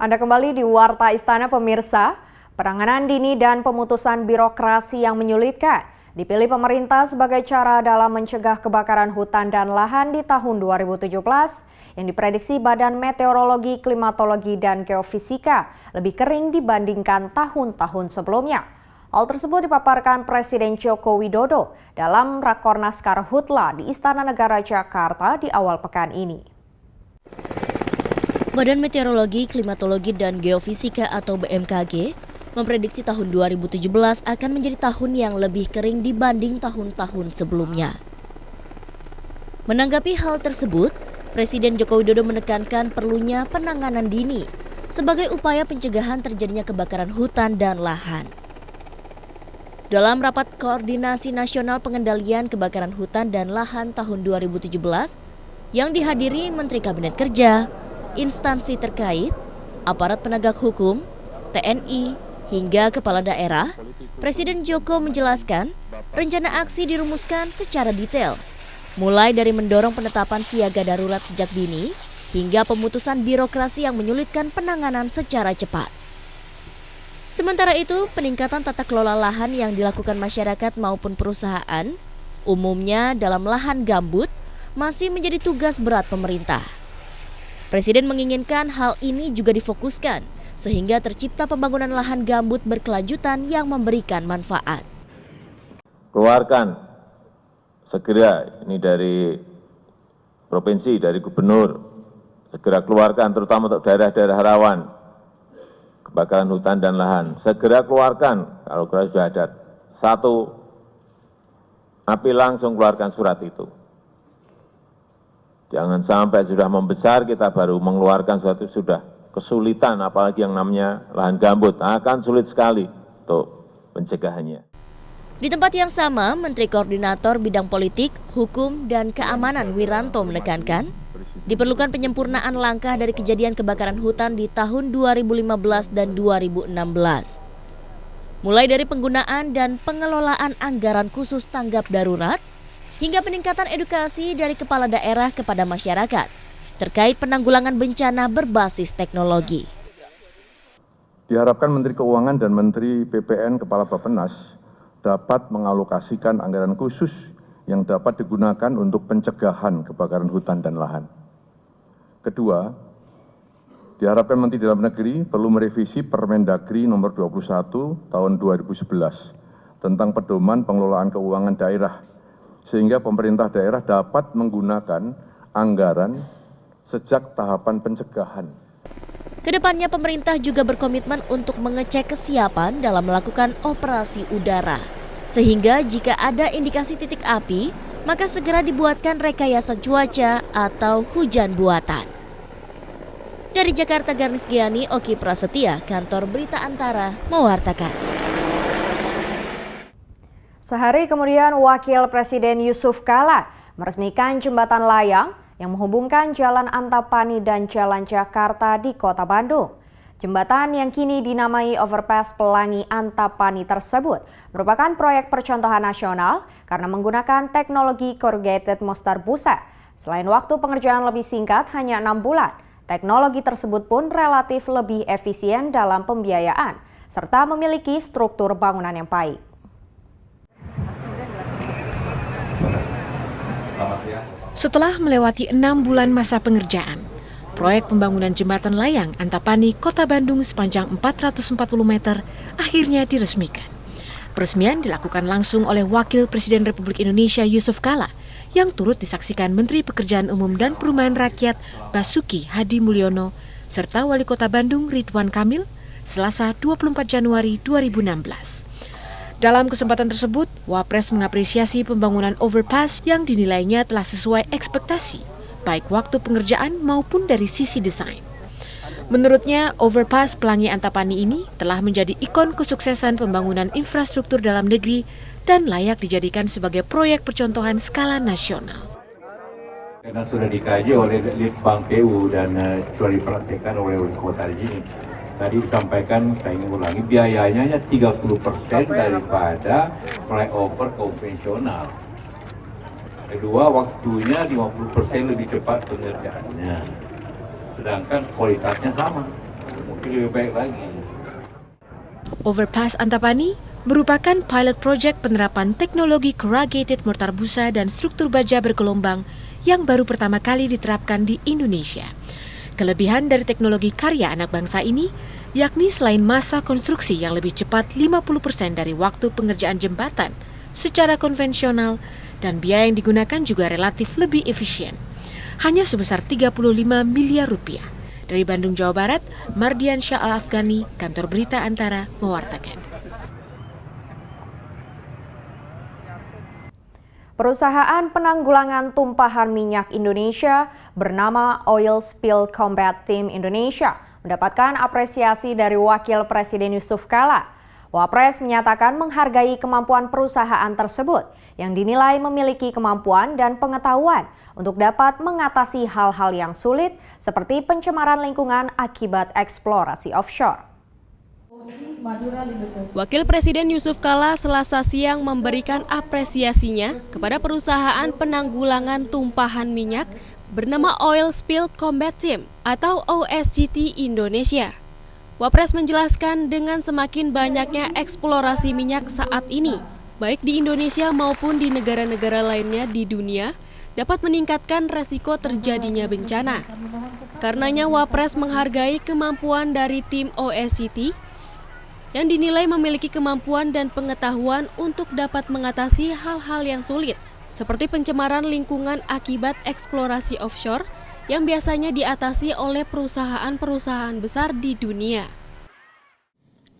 Anda kembali di Warta Istana Pemirsa. Penanganan dini dan pemutusan birokrasi yang menyulitkan dipilih pemerintah sebagai cara dalam mencegah kebakaran hutan dan lahan di tahun 2017 yang diprediksi Badan Meteorologi, Klimatologi, dan Geofisika lebih kering dibandingkan tahun-tahun sebelumnya. Hal tersebut dipaparkan Presiden Joko Widodo dalam Rakornas Karhutla di Istana Negara Jakarta di awal pekan ini. Badan Meteorologi, Klimatologi, dan Geofisika atau BMKG memprediksi tahun 2017 akan menjadi tahun yang lebih kering dibanding tahun-tahun sebelumnya. Menanggapi hal tersebut, Presiden Joko Widodo menekankan perlunya penanganan dini sebagai upaya pencegahan terjadinya kebakaran hutan dan lahan. Dalam rapat Koordinasi Nasional Pengendalian Kebakaran Hutan dan Lahan tahun 2017 yang dihadiri Menteri Kabinet Kerja, instansi terkait, aparat penegak hukum, TNI, hingga kepala daerah, Presiden Joko menjelaskan rencana aksi dirumuskan secara detail, mulai dari mendorong penetapan siaga darurat sejak dini hingga pemutusan birokrasi yang menyulitkan penanganan secara cepat. Sementara itu, peningkatan tata kelola lahan yang dilakukan masyarakat maupun perusahaan, umumnya dalam lahan gambut, masih menjadi tugas berat pemerintah. Presiden menginginkan hal ini juga difokuskan sehingga tercipta pembangunan lahan gambut berkelanjutan yang memberikan manfaat. Keluarkan segera ini dari provinsi, dari gubernur, segera keluarkan terutama untuk daerah-daerah rawan kebakaran hutan dan lahan. Segera keluarkan, kalau sudah ada satu api langsung keluarkan surat itu. Jangan sampai sudah membesar kita baru mengeluarkan suatu sudah kesulitan, apalagi yang namanya lahan gambut, akan sulit sekali untuk pencegahannya. Di tempat yang sama, Menteri Koordinator Bidang Politik, Hukum, dan Keamanan Wiranto menekankan diperlukan penyempurnaan langkah dari kejadian kebakaran hutan di tahun 2015 dan 2016. Mulai dari penggunaan dan pengelolaan anggaran khusus tanggap darurat, hingga peningkatan edukasi dari kepala daerah kepada masyarakat terkait penanggulangan bencana berbasis teknologi. Diharapkan Menteri Keuangan dan Menteri PPN Kepala Bappenas dapat mengalokasikan anggaran khusus yang dapat digunakan untuk pencegahan kebakaran hutan dan lahan. Kedua, diharapkan Menteri Dalam Negeri perlu merevisi Permendagri nomor 21 tahun 2011 tentang pedoman pengelolaan keuangan daerah, sehingga pemerintah daerah dapat menggunakan anggaran sejak tahapan pencegahan. Kedepannya pemerintah juga berkomitmen untuk mengecek kesiapan dalam melakukan operasi udara. Sehingga jika ada indikasi titik api, maka segera dibuatkan rekayasa cuaca atau hujan buatan. Dari Jakarta, Garnis Giani, Oki Prasetya, Kantor Berita Antara, mewartakan. Sehari kemudian, Wakil Presiden Yusuf Kala meresmikan jembatan layang yang menghubungkan Jalan Antapani dan Jalan Jakarta di Kota Bandung. Jembatan yang kini dinamai Overpass Pelangi Antapani tersebut merupakan proyek percontohan nasional karena menggunakan teknologi corrugated monster busa. Selain waktu pengerjaan lebih singkat, hanya 6 bulan, teknologi tersebut pun relatif lebih efisien dalam pembiayaan serta memiliki struktur bangunan yang baik. Setelah melewati 6 bulan masa pengerjaan, proyek pembangunan jembatan layang Antapani, Kota Bandung sepanjang 440 meter akhirnya diresmikan. Peresmian dilakukan langsung oleh Wakil Presiden Republik Indonesia Yusuf Kala yang turut disaksikan Menteri Pekerjaan Umum dan Perumahan Rakyat Basuki Hadi Mulyono serta Wali Kota Bandung Ridwan Kamil Selasa 24 Januari 2016. Dalam kesempatan tersebut, Wapres mengapresiasi pembangunan overpass yang dinilainya telah sesuai ekspektasi, baik waktu pengerjaan maupun dari sisi desain. Menurutnya, overpass Pelangi Antapani ini telah menjadi ikon kesuksesan pembangunan infrastruktur dalam negeri dan layak dijadikan sebagai proyek percontohan skala nasional. Karena sudah dikaji oleh Litbang PU dan sudah dipraktikkan oleh wali kota di sini. Tadi disampaikan, saya ingin ulangi, biayanya hanya 30% daripada flyover konvensional. Kedua, waktunya 50% lebih cepat pengerjaannya. Sedangkan kualitasnya sama. mungkin lebih baik lagi. Overpass Antapani merupakan pilot project penerapan teknologi corrugated mortar busa dan struktur baja bergelombang yang baru pertama kali diterapkan di Indonesia. Kelebihan dari teknologi karya anak bangsa ini yakni selain masa konstruksi yang lebih cepat 50% dari waktu pengerjaan jembatan secara konvensional dan biaya yang digunakan juga relatif lebih efisien. Hanya sebesar 35 miliar rupiah. Dari Bandung, Jawa Barat, Mardian Syah Al-Afghani, Kantor Berita Antara, mewartakan. Perusahaan penanggulangan tumpahan minyak Indonesia bernama Oil Spill Combat Team Indonesia mendapatkan apresiasi dari Wakil Presiden Yusuf Kala. Wapres menyatakan menghargai kemampuan perusahaan tersebut yang dinilai memiliki kemampuan dan pengetahuan untuk dapat mengatasi hal-hal yang sulit seperti pencemaran lingkungan akibat eksplorasi offshore. Wakil Presiden Yusuf Kala Selasa siang memberikan apresiasinya kepada perusahaan penanggulangan tumpahan minyak bernama Oil Spill Combat Team atau OSCT Indonesia. Wapres menjelaskan dengan semakin banyaknya eksplorasi minyak saat ini, baik di Indonesia maupun di negara-negara lainnya di dunia, dapat meningkatkan resiko terjadinya bencana. Karenanya Wapres menghargai kemampuan dari tim OSCT yang dinilai memiliki kemampuan dan pengetahuan untuk dapat mengatasi hal-hal yang sulit, seperti pencemaran lingkungan akibat eksplorasi offshore yang biasanya diatasi oleh perusahaan-perusahaan besar di dunia.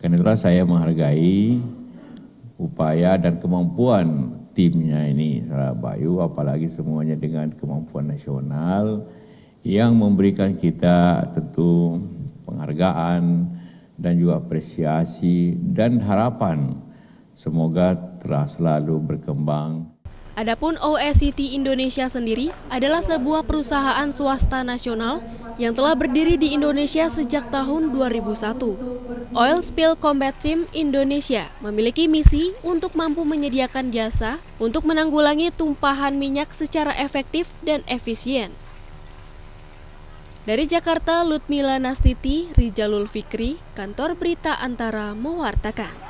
Karena itulah saya menghargai upaya dan kemampuan timnya ini, Bayu, apalagi semuanya dengan kemampuan nasional yang memberikan kita tentu penghargaan dan juga apresiasi dan harapan semoga terus selalu berkembang. Adapun OSCT Indonesia sendiri adalah sebuah perusahaan swasta nasional yang telah berdiri di Indonesia sejak tahun 2001. Oil Spill Combat Team Indonesia memiliki misi untuk mampu menyediakan jasa untuk menanggulangi tumpahan minyak secara efektif dan efisien. Dari Jakarta, Lutmila Nastiti, Rijalul Fikri, Kantor Berita Antara mewartakan.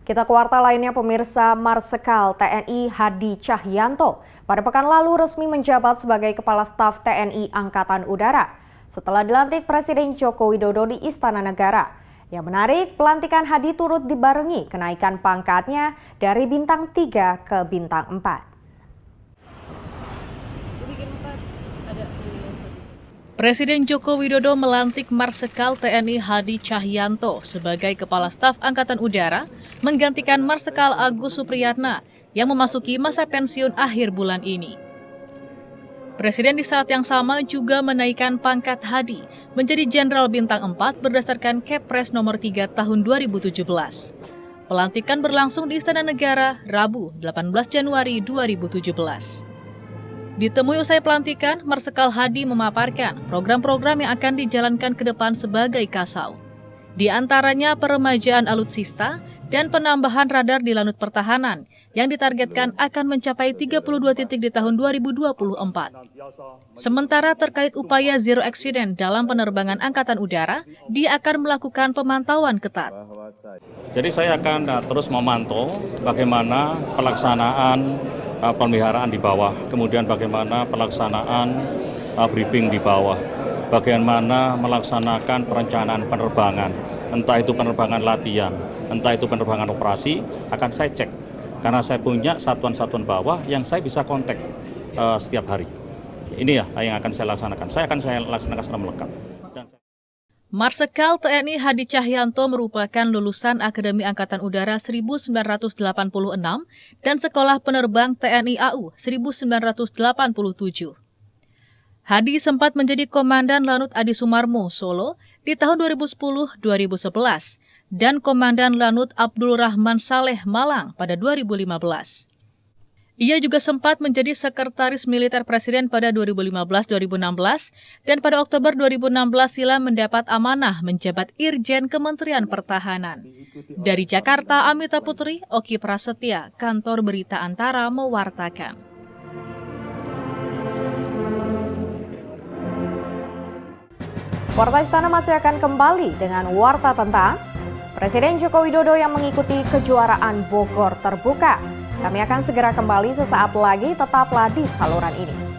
Kita ke warta lainnya, pemirsa. Marsikal TNI Hadi Cahyanto pada pekan lalu resmi menjabat sebagai Kepala Staf TNI Angkatan Udara setelah dilantik Presiden Joko Widodo di Istana Negara. Yang menarik, pelantikan Hadi turut dibarengi kenaikan pangkatnya dari bintang 3 ke bintang 4. Presiden Joko Widodo melantik Marsikal TNI Hadi Cahyanto sebagai Kepala Staf Angkatan Udara, menggantikan Marsikal Agus Supriyatna yang memasuki masa pensiun akhir bulan ini. Presiden di saat yang sama juga menaikkan pangkat Hadi menjadi Jenderal Bintang 4 berdasarkan Kepres nomor 3 tahun 2017. Pelantikan berlangsung di Istana Negara Rabu 18 Januari 2017. Ditemui usai pelantikan, Marsikal Hadi memaparkan program-program yang akan dijalankan ke depan sebagai kasau. Di antaranya peremajaan alutsista dan penambahan radar di lanut pertahanan yang ditargetkan akan mencapai 32 titik di tahun 2024. Sementara terkait upaya zero accident dalam penerbangan Angkatan Udara, dia akan melakukan pemantauan ketat. Jadi saya akan terus memantau bagaimana pelaksanaan pemeliharaan di bawah, kemudian bagaimana pelaksanaan briefing di bawah, bagaimana melaksanakan perencanaan penerbangan, entah itu penerbangan latihan, entah itu penerbangan operasi, akan saya cek. Karena saya punya satuan-satuan bawah yang saya bisa kontak setiap hari. Ini ya yang akan saya laksanakan. Saya akan laksanakan secara melekat. Marsikal TNI Hadi Cahyanto merupakan lulusan Akademi Angkatan Udara 1986 dan Sekolah Penerbang TNI AU 1987. Hadi sempat menjadi Komandan Lanut Adi Sumarmo Solo di tahun 2010-2011 dan Komandan Lanut Abdul Rahman Saleh Malang pada 2015. Ia juga sempat menjadi Sekretaris Militer Presiden pada 2015-2016 dan pada Oktober 2016 Sila mendapat amanah menjabat Irjen Kementerian Pertahanan. Dari Jakarta, Amita Putri, Oki Prasetya, Kantor Berita Antara mewartakan. Warta Istana masih akan kembali dengan warta tentang Presiden Joko Widodo yang mengikuti kejuaraan Bogor terbuka. Kami akan segera kembali sesaat lagi, tetaplah di saluran ini.